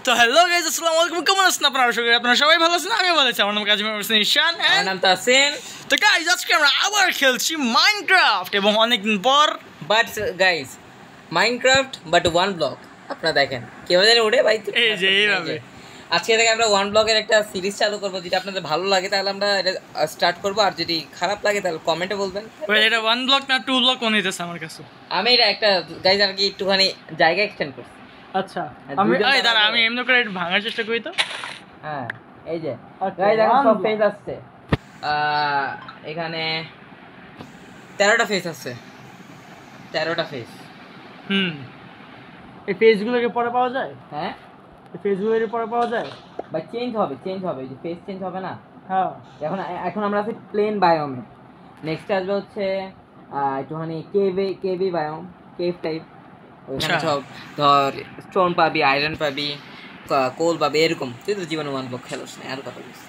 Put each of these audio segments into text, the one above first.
তো hello guys, আসসালামু আলাইকুম। কেমন আছেন আপনারা? আশা করি আপনারা সবাই ভালো আছেন। আমি ভালো আছি। আমার নাম কাজী হোসেন ঈশান। আমার নাম তাসিন। তো গাইস, আজকে আমরা আবার খেলছি মাইনক্রাফট এবং অনেকদিন পর। But guys, Minecraft but one block. আপনারা দেখেন কিভাবে জানি ওঠে ভাই। এই যে এইভাবে আজকে থেকে আমরা ওয়ান ব্লকের একটা সিরিজ চালু করবো। যেটা আপনাদের ভালো লাগে তাহলে আমরা এটা স্টার্ট করবো, আর যদি খারাপ লাগে তাহলে কমেন্টে বলবেন। এটা 1 ব্লক না 2 ব্লক মনে হইতেছে আমার কাছে। আমি এটা একটা গাইস আর কি একটুখানি জায়গা এক্সটেন্ড করছি। আচ্ছা, আমি এমনি করে একটু ভাঙার চেষ্টা করি। তো হ্যাঁ, এই যে গাইস এখন সব ফেস আসছে। এখানে 13টা ফেস আছে। 13টা ফেস। এই পেজগুলোকে পরে পাওয়া যায়? হ্যাঁ, এই পেজগুলোকে পরে পাওয়া যায়। বাট চেঞ্জ হবে, এই যে ফেস চেঞ্জ হবে না। হ্যাঁ, এখন আমরা আছি প্লেন বায়োমে। নেক্সট আসবে হচ্ছে একটুখানি কেভি বায়োম, কেভ টাইপ। ওইখানে সব ধর স্টোন পাবি, আয়রন পাবি, কোল পাবি, এরকম। তুই তো জীবনে ওয়ান ব্লক খেলোস না, আর কথা বলিস।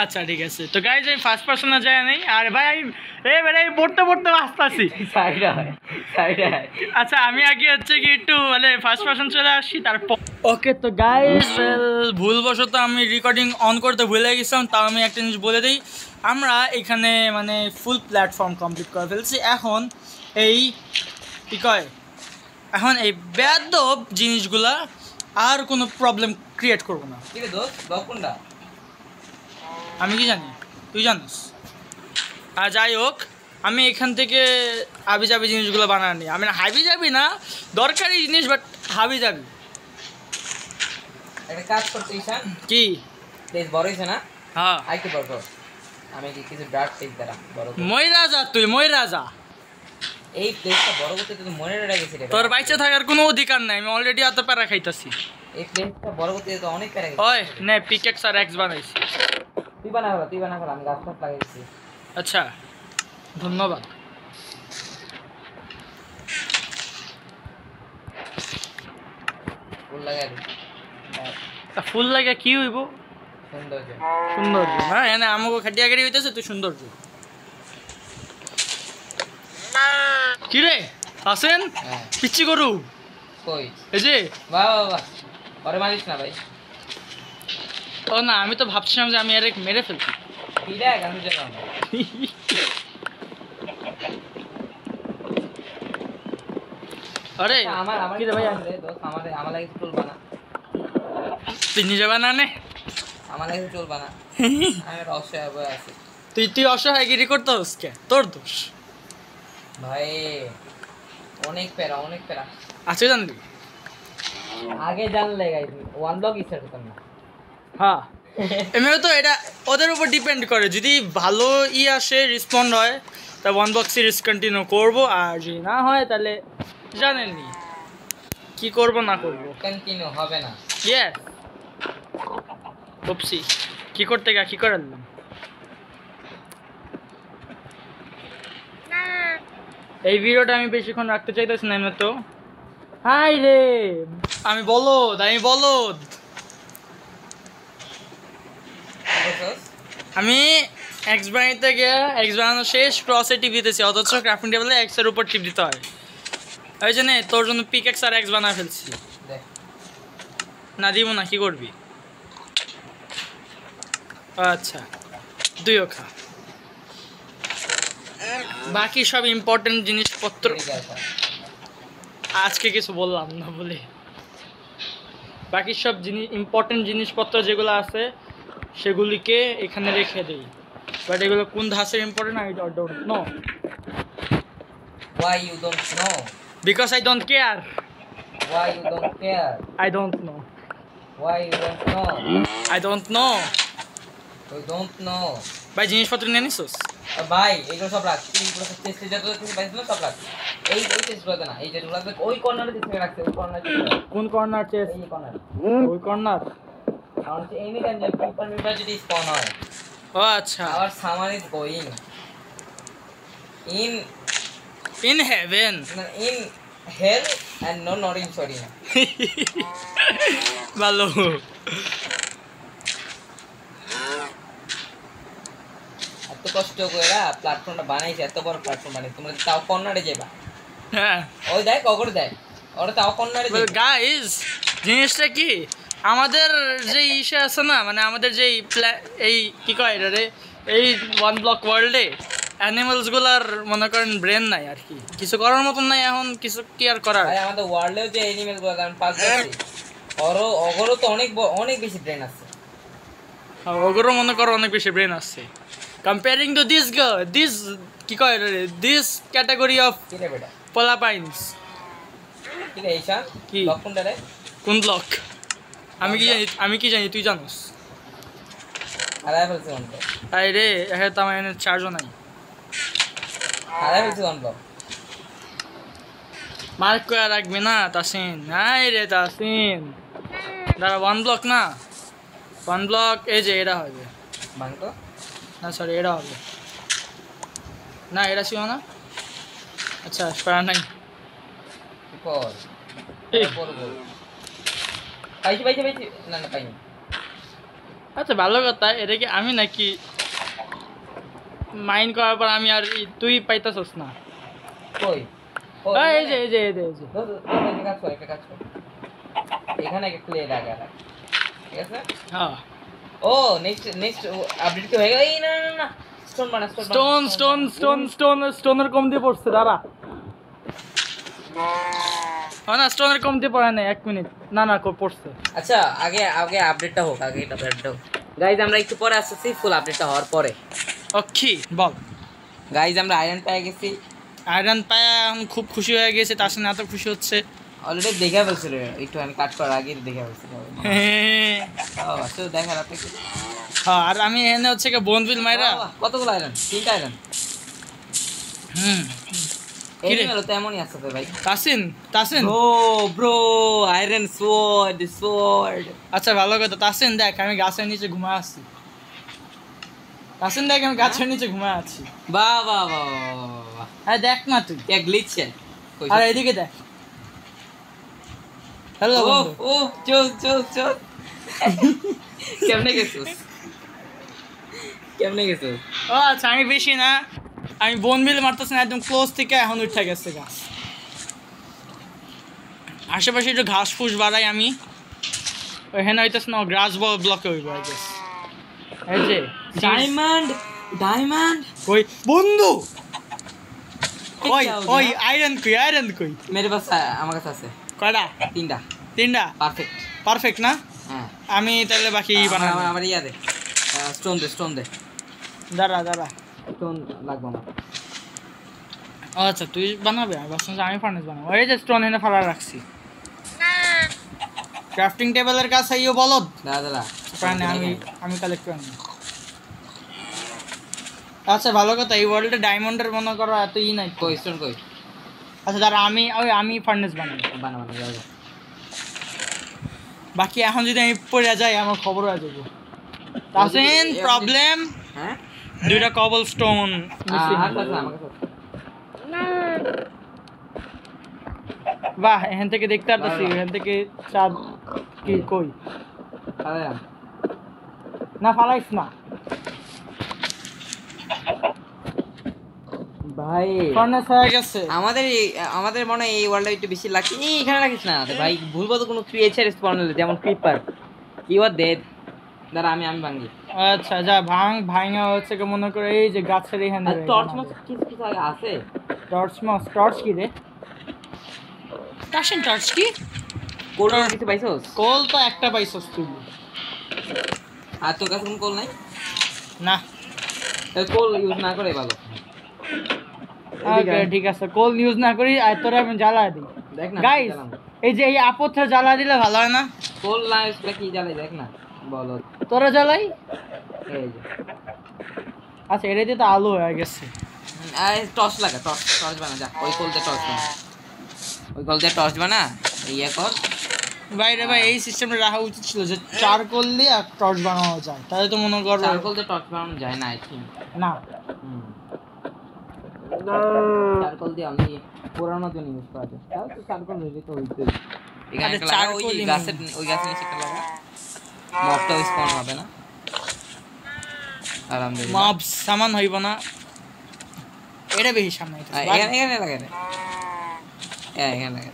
আচ্ছা ঠিক আছে। তো গাইস, আমি ফার্স্ট পারসনে যাই নাই। আর ভাই আমি পড়তে আসতেছি। আচ্ছা, আমি আগে হচ্ছে কি একটু মানে ফার্স্ট পারসন চলে আসি, তারপর ওকে। তো গাইস, ভুলবশত আমি রেকর্ডিং অন করতে ভুলে গেছিলাম। তাও আমি একটা জিনিস বলে দিই, আমরা এখানে মানে ফুল প্ল্যাটফর্ম কমপ্লিট করে ফেলছি। এখন এই বেয়াদব জিনিসগুলা আর কোনো প্রবলেম ক্রিয়েট করবো না। ঠিক আছে দোস্ত, ব্লক কোনটা? আমি কি জানি, তুই জানিস। আর যাই হোক, আমি এখান থেকে হাবি যাবি জিনিসগুলো বানানি। আমি না হাবি যাবি না, দরকারি জিনিস, বাট হাবি যাবি। একটা কাজ করতে ঈশান। কি প্লেস বড় হয়েছে না? হ্যাঁ, আইতে বড় কর। আমি কিছু ডার্ক প্লেস দ্বারা বড় কর। মই রাজা এই প্লেসটা বড় করতে তুই মনে রেখে রে। তোর বাইচে থাকার কোনো অধিকার নাই। আমি অলরেডি এত প্যারা খাইতাছি। এই প্লেসটা বড় করতে তো অনেক প্যারা গেছে। ওই নে পিকেক্স আর এক্স বানাইছি। তুই বানা ফেল, আমি গাছ লাগাইছি। আচ্ছা, ধন্যবাদ। ফুল লাগাই ফুল লাগে কি হইব? সৌন্দর্য না, এনে আমাকে খাটিয়া গাড়ি হইতেছে তুই সৌন্দর্য। কি রে আসেন পিচ্ছি করু কই? এই যে বাহ, পরে মারিস না ভাই। ও না, আমি তো ভাবছিলাম যে আমি আরে মেরে ফেলছি। কি দেখ আমি জানলাম। আরে আমার কি রে ভাই, দোস্ত আমার লাগে চুল বানা। তুই নিজে বানানে, আমার লাগে চুল বানা। আমি অসহায় বয়ে আছি। তুই অসহায়গিরি করতেস কে? তোর দোষ ভাই। অনেক প্যারা। আছে জানবি। আগে জানলে গাইস ওয়ান ব্লক স্টার্ট করতাম না। হ্যাঁ, এমনিও তো এটা ওদের উপর ডিপেন্ড করে। যদি ভালো আসে, রেসপন্ড হয়, তা ওয়ান বক্স সিরিজ কন্টিনিউ করবো। আর যদি না হয় তাহলে জানেননি কি করব না করব, কন্টিনিউ হবে না। ইয়ে বপসি কি করতে গা কি করেন। এই ভিডিওটা আমি বেশিক্ষণ রাখতে চাইতেছি না। এমনি তো হাই রে, আমি বলদ। আমি এক্স বানাইতে গিয়ে এক্স বানানো শেষ, ক্রসে টিপ দিতেছি, অথচ ক্রাফটিং টেবিলে এক্স এর উপর টিপ দিতে হয়। ওই জন্য তোর জন্য পিক এক্স আর এক্স বানা ফেলছি। না দিব না, কি করবি? আচ্ছা, তুইও খা। বাকি সব ইম্পর্টেন্ট জিনিসপত্র আজকে কিছু বললাম না বলে, বাকি সব ইম্পর্টেন্ট জিনিসপত্র যেগুলো আছে সেগুলিকে এখানে রেখে দিই। বাট এগুলো কোন ধাঁচের important I don't know. Why you don't know? Because I don't care. Why you don't care? I don't know. Why you don't know? I don't know. You don't know. ভাই জিনিসপত্র নিয়ে নিছিস? ভাই এগুলো সব রাখ। এইগুলো সব চেষ্টা যত কিছু পাইছিল সব রাখ। এই চেষ্টাটা না, এই যেগুলো রাখবে ওই কর্নারে চেষ্টা রাখতে, ওই কর্নারে। কোন কর্নার চেস? এই কর্নার। ওই কর্নার। কারণ এনি টাইম যে পিপল মেম্বার যদি স্পন হয়। ও আচ্ছা। Our summer is going in heaven. In hell and not in sorry. ভালো। এত কষ্ট করে প্ল্যাটফর্মটা বানাইছে, এত বড় প্ল্যাটফর্ম বানাইছে, তোমরা তাও কর্নারে যাবা। হ্যাঁ, ওই দেখ ওরে তাও কর্নারে যাবা। গাইস জিনিসটা কি, আমাদের যে ইসে আছে না মানে আমাদের যে এই কি কয় এটা রে এই ওয়ান ব্লক ওয়ার্ল্ডে অ্যানিমালসগুলার মনে করেন ব্রেন নাই আর কি কিছু করার মতন নাই এখন কিছু কি আর করার ভাই আমাদের ওয়ার্ল্ডেও যে অ্যানিমেল গুলো কারণ পাঁচ অগরও তো অনেক বেশি ব্রেন আছে ওগুলো মনে করো অনেক বেশি ব্রেন আছে কম্পেয়ারিং টু দিস কি কয় এটা রে দিস ক্যাটাগরি অফ কি রে বেটা পোলাপাইন্স কি রে ঈশান কি? ব্লক কোনটা রে কোন ব্লক আমি কি জানি তুই জানোস হারায় ফেলছে কোন ব্লক তাই রে হ্যাঁ তো আমার এখানে চার্জও নাই হারায় ফেলছে কোন ব্লক মার্ক করে রাখবি না তাসিন নাই রে তাসিন দাঁড়া ওয়ান ব্লক না ওয়ান ব্লক এই যে এটা হবে ভাঙতো না সরি এটা হবে না এটা ছিল না আচ্ছা প্যারা নাই পর এই। পর বল পাইছি না পাইনি আচ্ছা ভালো কথা এটা কি আমি নাকি মাইন্ড করার পর আমি আর তুই পাইতাছস না কই এই যে একটা কাজ কর এখানে একটা প্লে লাগা ঠিক আছে হ্যাঁ ও নেক্সট আপডেট কি হয়ে গেল এই না স্টোনের কম দিয়ে পড়ছে দাঁড়া না স্টোনের কম দিয়ে পড়ে নাই 1 মিনিট না পড়ছে আচ্ছা আগে আপডেটটা হোক আগে এটা আপডেটটা হোক গাইজ আমরা একটু পরে আসছি ফুল আপডেটটা হওয়ার পরে ওকে বল গাইজ আমরা আয়রন পেয়ে গেছি আয়রন পায়া এখন খুব খুশি হয়ে গেছে তার সাথে এত খুশি হচ্ছে অলরেডি দেখে ফেলছিল একটু আমি কাট করার আগে দেখে ফেলছিল দেখা রাখতে হ্যাঁ আর আমি এখানে হচ্ছে কি বনবিল মাইরা কতগুলো আয়রন 3টা আয়রন কি রে? এই তো এমনই আছে তো ভাই তাসিন ব্রো আয়রন সোয়ার্ড আচ্ছা ভালো কথা তাসিন দেখ আমি গাছের নিচে ঘুমায় আছি তাসিন দেখ আমি গাছের নিচে ঘুমায় আছি বাহ আরে দেখ না তুই কে গ্লিচ আর এদিকে দেখ হ্যালো ও চল কেমনে গেছিস ও আচ্ছা আমি বেশি না আমি বনবিল মারতেছি না একদম ক্লোজ থেকে এখন উঠে গেছে গাছ আশেপাশে একটু ঘাস ফুস বাড়াই আমি ওইখানে হইতেছে না গ্রাস ব্লকে হইব আই গেস এই যে ডায়মন্ড কই বন্ধু ওই আয়রন কই মেরে পাস আমার কাছে আছে কয়টা 3টা পারফেক্ট না হ্যাঁ আমি তাহলে বাকি বানাবো আমার ইয়া দে স্টোন দে দাঁড়া স্টোন লাগবে আমার আচ্ছা তুই বানাবে আমি ভাবছিলাম যে আমি ফার্নেস বানাবো এই যে স্টোন এনে ফালা রাখছি ক্রাফটিং টেবিলের কাছে ইও বলো দাদা আমি কালেক্ট করে নিই আচ্ছা ভালো কথা এই ওয়ার্ল্ডে ডায়মন্ডের মনে করো এত নাই স্টোন কই আচ্ছা দাঁড়া আমি ফার্নেস বানাবো যাও বাকি এখন যদি আমি পড়ে যাই আমার খবর হয়ে যাবো তাসিন প্রবলেম হ্যাঁ 2টা কবল স্টোন বাহ এখান থেকে দেখতে পারতেছি এখান থেকে চাঁদ কি কই না ফালাইস না ভাই ফার্নেস হয়ে গেছে আমাদের মনে হয় এই ওয়ার্ল্ডে একটু বেশি লাগছে এখানে রাখিস না ভাই ভুলবো তো কোনো ক্রিয়েচার স্পন হলো যেমন ক্রিপার ইউ আর ডেড দাঁড়া আমি ভাঙি আচ্ছা যা ভাঙা হচ্ছে কি মনে করে এই যে গাছের এখানে টর্চ মাছ কিছু আছে টর্চ কি রে টর্চ কি কোল কিছু পাইছস কোল তো একটা পাইছস তুই আর তোর কাছে কোনো কোল নাই না কোল ইউজ না করে ভালো ওকে ঠিক আছে কোল ইউজ না করি আর তোরা আমি জ্বালা দিই দেখ না গাইস এই যে এই আপথে জ্বালা দিলে ভালো হয় না কোল না ইউজ কি জ্বালাই দেখ না বলো তোরা জ্বালাই এই যে আচ্ছা এটা দিয়ে তো আলো হয়ে গেছে টর্চ লাগা টর্চ বানা যা ওই কোল দিয়ে টর্চ বানা ইয়ে কর বাইরে ভাই এই সিস্টেমটা রাখা উচিত ছিল যে চারকোল দিয়ে আর টর্চ বানানো যায় তাহলে তো মনে করো চারকোল দিয়ে টর্চ বানানো যায় না আই থিংক না চারকোল দিয়ে আমি পুরানো দিন ইউজ করা যায় তাহলে তো চারকোল রেডি তো হইতে এখানে ওই গাছের নিচে একটা লাগা মবটা স্পন হবে না আলহামদুলিল্লাহ মব সামান হইব না এটা বেশি সামনে এখানে লাগে রে এখানে লাগে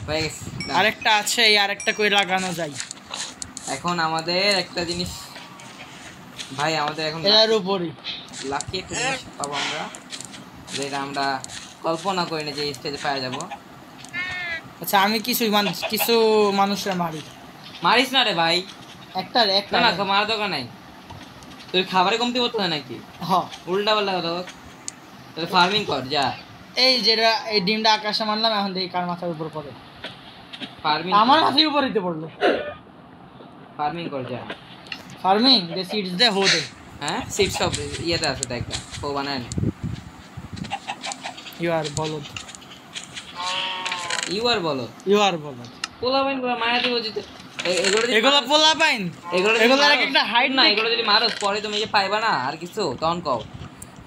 হয়ে গেছে আরেকটা আছে, এই আরেকটা কই লাগানো যায় এখন আমাদের একটা জিনিস ভাই, আমাদের এখন এর উপরে লাকি একটা জিনিস পাবো আমরা, যেটা আমরা কল্পনা করি না যে স্টেজে পাওয়া যাবো। আচ্ছা আমি কিছু মানুষরা মারি। মারিস না রে ভাই, একটা না না মারার দরকার নাই, তুই খাবারে কমতি করতে হয় নাকি? হ্যাঁ উল্টা পাল্টা কথা বল, তাহলে ফার্মিং কর যা। এই যেটা এই ডিমটা আকাশে মারলাম, এখন দেখি কার মাথার উপর পড়ে। ফার্মিং আমার মাথার উপর দিতে পড়লো। ফার্মিং কর যা। ফার্মিং দে সিডস দে হো দে। হ্যাঁ সিট সব ইয়েতে আছে দেখ, ও বানায় না। ইউ আর বলদ, ইউ আর বলো, ইউ আর বলদ। পোলাপাইন গুলো মায়া দিব যেতে, এগুলো পোলা পাইন, এগুলো একটা হাইট না, এগুলো যদি মারোস পরে তুমি যে পাইবা না আর কিছু, তখন কও।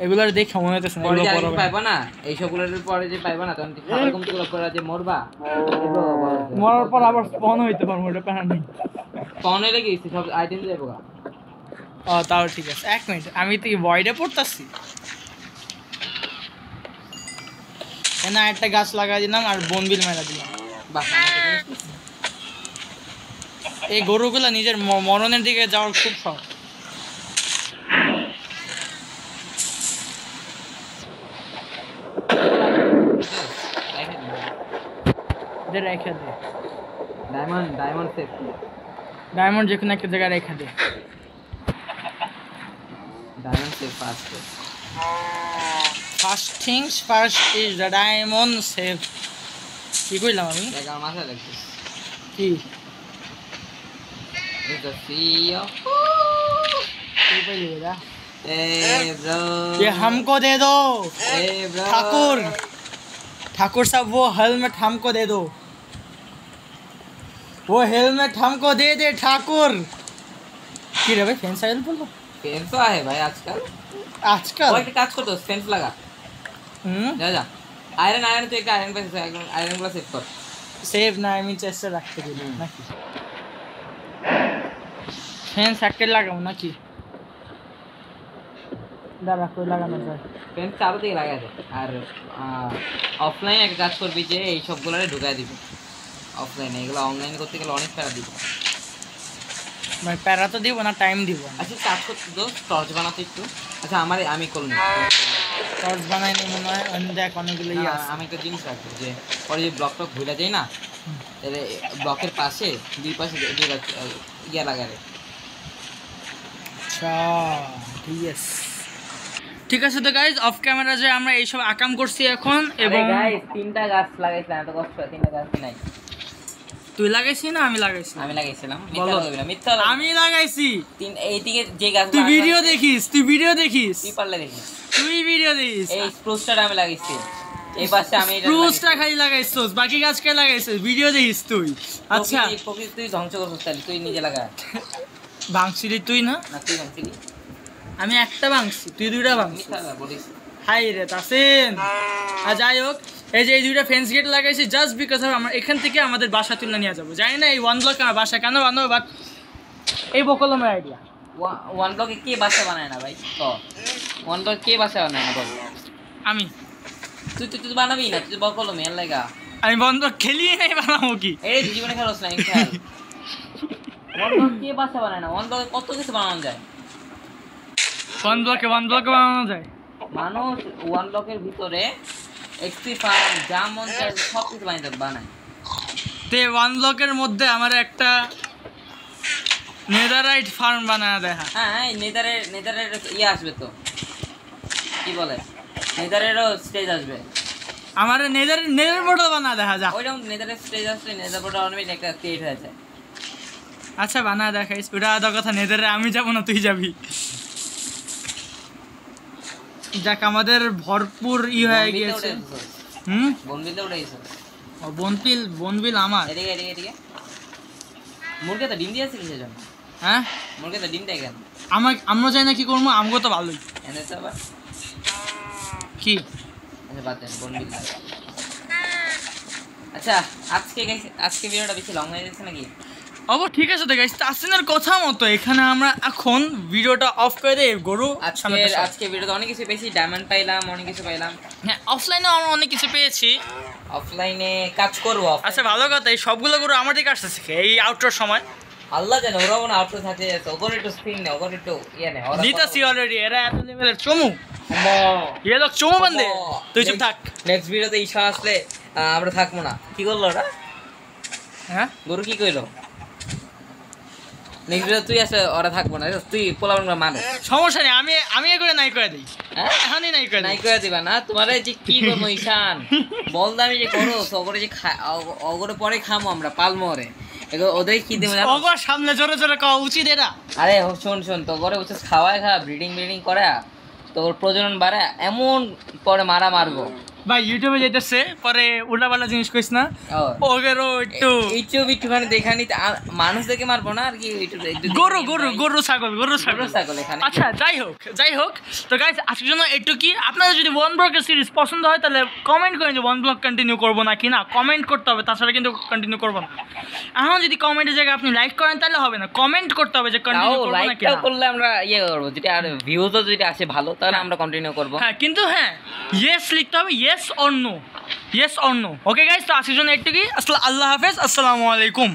এগুলোর দেখে মনে হইতেছে না পরে এগুলো যে বড় পাইবা না, এই সবগুলোর পরে যে পাইবা না, তখন খাবার কমতি গুলো করে যে মরবা, এগুলো বলো। মরার পর আবার স্পন হইতে পারবো, এটা প্যারা নেই। তখন হইলে কি সব আইটেম দেবো গা। ও তাও ঠিক আছে, এক মিনিট আমি তো বয়ডে পড়তাছি না, একটা গাছ লাগাই দিলাম আর বনবিল মেলা দিলাম। বাহ, এই গরুগুলা নিজের মরণের দিকে যাওয়ার খুব শখ। রেখে দে ডায়মন্ড সেট, ডায়মন্ড যেখানে একটা জায়গায় রেখে দে। Diamond set first. First things first is the diamond save. কি কইলাম আমি? দেখ আমার মাথায় লাগছে কি ইজ দ্য সিও। কি কইলি বেটা? ए ब्रो, ये हमको दे दो ए ब्रो ठाकुर, ठाकुर साहब वो हेलमेट हमको दे दो, वो हेलमेट हमको दे दे ठाकुर। কি রে ভাই ফেন্স আইল বলবো? ফেন্স তো আহে ভাই আজকাল, আজকাল ওই একটা কাজ করতো, ফেন্স লাগা। যা যা আয়রন তুই একটা আয়রন পেয়েছিস, আয়রন গুলো সেভ কর। সেভ না আমি চেষ্টা রাখতে দিই নাকি ফেন্স একটা লাগাবো নাকি? দাঁড়া কই লাগানো যায়? ফেন্স চারো দিকে লাগা যায়। আর অফলাইন একটা কাজ করবি যে এই সবগুলোরে ঢুকায় দিবি অফলাইনে, এগুলো অনলাইনে করতে গেলে অনেক প্যারা দিব। মানে প্যারা তো দিব না, টাইম দিব। আচ্ছা কাজ করতে দো, টর্চ বানাতে একটু। আচ্ছা আমি করলাম টর্চ বানাই নি মনে হয়, দেখ অনেকগুলো ইয়ে আছে। আমি একটা জিনিস রাখবো যে পরে যে ব্লক টক ভুলে যাই না, তাহলে ব্লকের পাশে দুই পাশে ইয়া লাগারে। আচ্ছা ঠিক আছে, ঠিক আছে। তো গাইজ অফ ক্যামেরা যে আমরা এইসব আকাম করছি এখন, এবং গাইস তিনটা গাছ লাগাইছিলাম, এত কষ্ট তিনটা গাছ নাই। তুই লাগাইছিস না আমি লাগাইছি? আমি লাগাইছিলাম, মিথ্যা আমি লাগাইছি। এইদিকে যে গাছ তুই ভিডিও দেখিস, তুই ভিডিও দেখিস, তুই পারলে দেখিস, তুই ভিডিও দেখিস। এই স্প্রুসটা আমি লাগাইছি, এই পাশে আমি এটা স্প্রুসটা খালি লাগাইছস, বাকি গাছ কে লাগাইছিস? ভিডিও দেখিস তুই। আচ্ছা প্রকৃতি তুই ধ্বংস করছিস, তাহলে তুই নিজে লাগা। ভাঙছিলি তুই না? না তুই ভাঙছিলি, আমি একটা ভাঙছি, তুই দুইটা ভাঙছিস। মিথ্যা বলিস। হাই রে তাসিন। আর যাই হোক, এই যে এই দুইটা ফেন্স গেট লাগাইছি জাস্ট বিকজ আমরা এখান থেকে আমাদের বাসা তুলে নিয়ে যাবো। জানি না এই ওয়ান ব্লক আমার বাসা কেন বানাবো, বাট এই বকলমের আইডিয়া। ওয়ান ব্লকে কে বাসা বানায় না ভাই? তো ওয়ান ব্লক কে বাসা বানায় না বল? আমি। তুই বানাবি না, তুই বকলো মেন লাগা। আমি বন্ধ খেলি নাই, বানাবো কি? এই জীবনে খেলোস না খেল। ওয়ান ব্লক কে বাসা বানায় না? ওয়ান ব্লকে কত কিছু বানানো যায়। ওয়ান ব্লকে বানানো যায়। মানুষ ওয়ান ব্লকের ভিতরে এক্সপি ফার্ম যা মন চায় সব কিছু বানায়। তে ওয়ান ব্লকের মধ্যে আমার একটা নেদারাইট ফার্ম বানায় দেখা। হ্যাঁ নেদারের ইয়ে আসবে তো, কি বলে, নেদারেরও স্টেজ আসবে। আমার নেদার পোর্টাল বানায় দেখা যা। ওইরকম নেদারের স্টেজ আসলে নেদার পোর্টাল অনেক একটা ক্রিয়েট হয়েছে। আচ্ছা বানায় দেখাইস, ওটা আদা কথা। নেদারে আমি যাবো না, তুই যাবি। যাক আমাদের ভরপুর হয়ে গিয়েছে। বনবিলতে উঠে গেছে। ও বনবিল আমার। এদিকে মুরগি তো ডিম দিয়েছে কিসের জন্য? হ্যাঁ মুরগি তো ডিম দেয় কেন? আমরা চাই না কি করবো, আমগো তো ভালোই। এনে তো আবার কি? আচ্ছা বাদ দেন, বনবিল। আচ্ছা আজকে ভিডিওটা বেশি লং হয়ে যাচ্ছে নাকি? ঠিক আছে তো গাইস, তাসিনের কথা মতো এখানে আমরা এখন ভিডিওটা অফ করে দেই। গরু আজকে ভিডিওতে অনেক কিছু পেয়েছি, ডায়মন্ড পাইলাম, অনেক কিছু পাইলাম। হ্যাঁ, অফলাইনেও আমরা অনেক কিছু পেয়েছি, অফলাইনে কাজ করবো। আচ্ছা ভালো কথা, এই সবগুলো গরু আমার দিকে আসতেছে এই আউটডোর সময়। আল্লাহ জানে ওরা মনে আউটডোর থাকে, ওগর একটু স্পিন নে, ওগর একটু ইয়ে নে। নিতাছি অলরেডি, এরা এত লেভেলের চমু, ये लोग চমু বান্দে। তুই চুপ থাক। নেক্সট ভিডিওতে ঈশা আসলে আমরা থাকবো না। কি করলো ওরা? হ্যাঁ গরু কি কইলো? নেক্সট ভিডিও তুই আসলে ওরা থাকবো না, তুই পোলাপান মানুষ। সমস্যা নেই, আমি এ করে নাই করে দিই, এখনই নাই করে নাই করে দিবা না। তোমার যে কি করবো ঈশান, বলদামি যে করো ওগরে যে ওগরে পরে খামো আমরা পালমোরে, ওদের কি দেবো জানো? ওগর সামনে জোরে জোরে কওয়া উচিত এটা। আরে শোন তো ঘরে উচিত খাওয়ায় ব্রিডিং করা, তোর প্রজনন বাড়া, এমন পরে মারবো ভাই। ইউটিউবে যেতেছে পরে উল্টাপাল্টা জিনিস কইস না, ওগেরও একটু একটুখানি দেখানি, মানুষ দেখে মারবো না আর কি। গরু ছাগল এখানে। আচ্ছা যাই হোক তো গাইস, আজকের জন্য একটু কি, আপনাদের যদি ওয়ান ব্লকের সিরিজ পছন্দ হয় তাহলে কমেন্ট করেন যে ওয়ান ব্লক কন্টিনিউ করবো না কি না, কমেন্ট করতে হবে, তাছাড়া কিন্তু কন্টিনিউ করবো না। এখন যদি কমেন্টের জায়গায় আপনি লাইক করেন তাহলে হবে না, কমেন্ট করতে হবে যে কন্টিনিউ করবো না কি না। করলে আমরা ইয়ে করবো, যেটা আর ভিউজও যদি আসে ভালো তাহলে আমরা কন্টিনিউ করবো। হ্যাঁ কিন্তু হ্যাঁ, ইয়েস লিখতে হবে, yes or no. Okay guys, তো আজকের জন্য একটু কি, আল্লাহ হাফেজ, আসসালামু আলাইকুম।